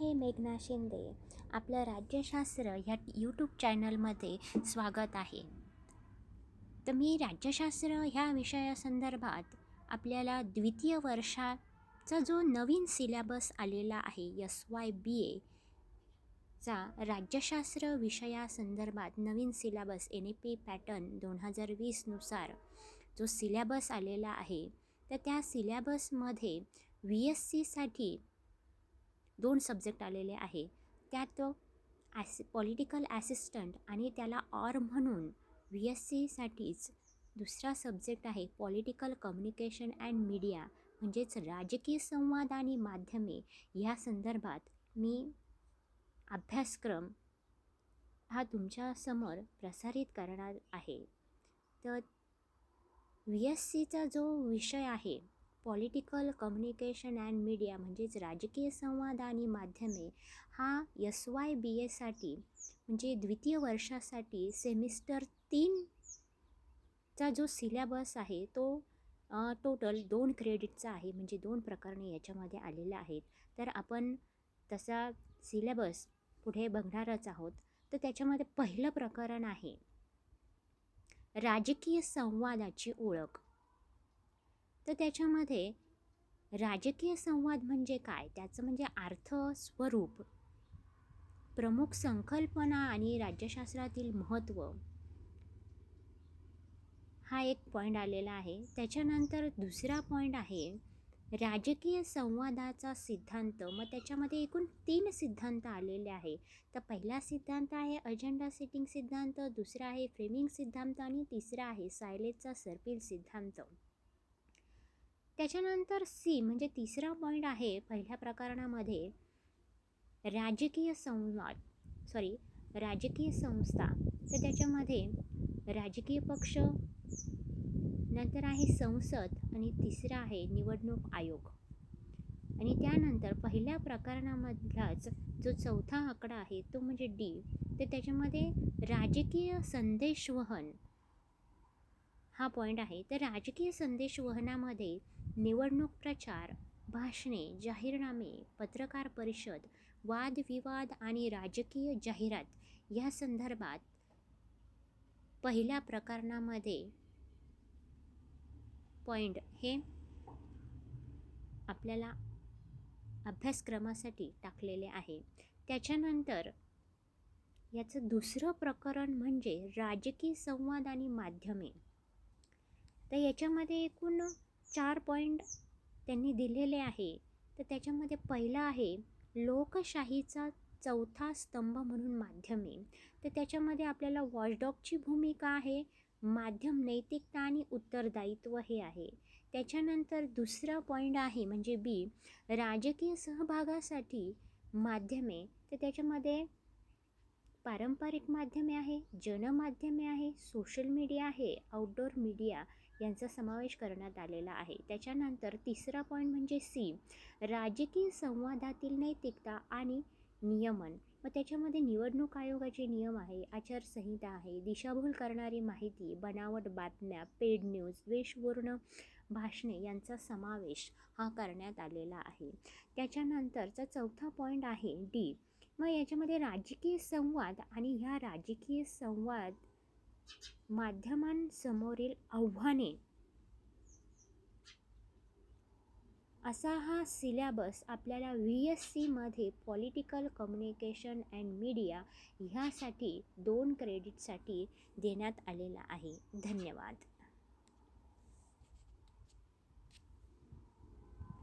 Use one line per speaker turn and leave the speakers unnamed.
हे मेघना शिंदे. आपलं राज्यशास्त्र ह्या यूट्यूब चॅनलमध्ये स्वागत आहे. तर मी राज्यशास्त्र ह्या विषयासंदर्भात आपल्याला द्वितीय वर्षाचा जो नवीन सिलेबस आलेला आहे SYBA चा राज्यशास्त्र विषयासंदर्भात नवीन सिलेबस NEP पॅटर्न 2020 नुसार जो सिलेबस आलेला आहे, तर त्या सिलेबसमध्ये VSC साठी 2 सब्जेक्ट आलेले आहे. त्यात पॉलिटिकल ॲसिस्टंट आणि त्याला म्हणून VSC साठीच दुसरा सब्जेक्ट आहे पॉलिटिकल कम्युनिकेशन अँड मीडिया, म्हणजेच राजकीय संवाद आणि माध्यमे. ह्या संदर्भात मी अभ्यासक्रम हा तुमच्यासमोर प्रसारित करणार आहे. तर VSCचा जो विषय आहे पॉलिटिकल कम्युनिकेशन अँड मीडिया, म्हणजेच राजकीय संवाद आणि माध्यमे, हा SYBA साठी म्हणजे द्वितीय वर्षासाठी सेमिस्टर 3 चा जो सिलेबस आहे तो टोटल 2 क्रेडिटचा आहे. म्हणजे 2 प्रकरणे याच्यामध्ये आलेले आहेत. तर आपण तसा सिलेबस पुढे बघणारच आहोत. तर त्याच्यामध्ये पहिलं प्रकरण आहे राजकीय संवादाची ओळख. तर त्याच्यामध्ये राजकीय संवाद म्हणजे काय, त्याचं म्हणजे अर्थ, स्वरूप, प्रमुख संकल्पना आणि राज्यशास्त्रातील महत्त्व, हा एक पॉईंट आलेला आहे. त्याच्यानंतर दुसरा पॉईंट आहे राजकीय संवादाचा सिद्धांत. मग त्याच्यामध्ये एकूण 3 सिद्धांत आलेले आहे. तर पहिला सिद्धांत आहे अजेंडा सेटिंग सिद्धांत, दुसरा आहे फ्रेमिंग सिद्धांत आणि तिसरा आहे सायलेजचा सर्पिल सिद्धांत. त्याच्यानंतर म्हणजे तिसरा पॉईंट आहे पहिल्या प्रकरणामध्ये राजकीय संस्था. तर त्याच्यामध्ये राजकीय पक्ष, नंतर आहे संसद आणि तिसरा आहे निवडणूक आयोग. आणि त्यानंतर पहिल्या प्रकरणामधलाच जो चौथा आकडा आहे तो म्हणजे D. तर त्याच्यामध्ये राजकीय संदेशवहन हा पॉईंट आहे. तर राजकीय संदेशवहनामध्ये निवडणूक प्रचार, भाषणे, जाहीरनामे, पत्रकार परिषद, वादविवाद आणि राजकीय जाहिरात या संदर्भात पहिल्या प्रकरणामध्ये पॉईंट हे आपल्याला अभ्यासक्रमासाठी टाकलेले आहे. त्याच्यानंतर याचं दुसरं प्रकरण म्हणजे राजकीय संवाद आणि माध्यमे. तर याच्यामध्ये एकूण 4 पॉईंट त्यांनी दिलेले आहे. तर त्याच्यामध्ये पहिला आहे लोकशाहीचा चौथा स्तंभ म्हणून माध्यमे. तर त्याच्यामध्ये आपल्याला वॉचडॉगची भूमिका आहे, माध्यम नैतिकता आणि उत्तरदायित्व हे आहे. त्याच्यानंतर दुसरा पॉईंट आहे म्हणजे B, राजकीय सहभागासाठी माध्यमे. तर त्याच्यामध्ये पारंपरिक माध्यमे आहे, जनमाध्यमे आहे, सोशल मीडिया आहे, आउटडोर मीडिया यांचा समावेश करण्यात आलेला आहे. त्याच्यानंतर तिसरा पॉईंट म्हणजे C, राजकीय संवादातील नैतिकता आणि नियमन. मग त्याच्यामध्ये निवडणूक आयोगाचे नियम आहे, आचारसंहिता आहे, दिशाभूल करणारी माहिती, बनावट बातम्या, पेड न्यूज, द्वेषपूर्ण भाषणे यांचा समावेश हा करण्यात आलेला आहे. त्याच्यानंतरचा चौथा पॉईंट आहे D. मग याच्यामध्ये राजकीय संवाद आणि ह्या राजकीय संवाद माध्यमांसमोरील आव्हाने असा हा सिलेबस आपल्याला VSC मध्ये पॉलिटिकल कम्युनिकेशन अँड मीडिया ह्यासाठी 2 क्रेडिटसाठी देण्यात आलेला आहे. धन्यवाद.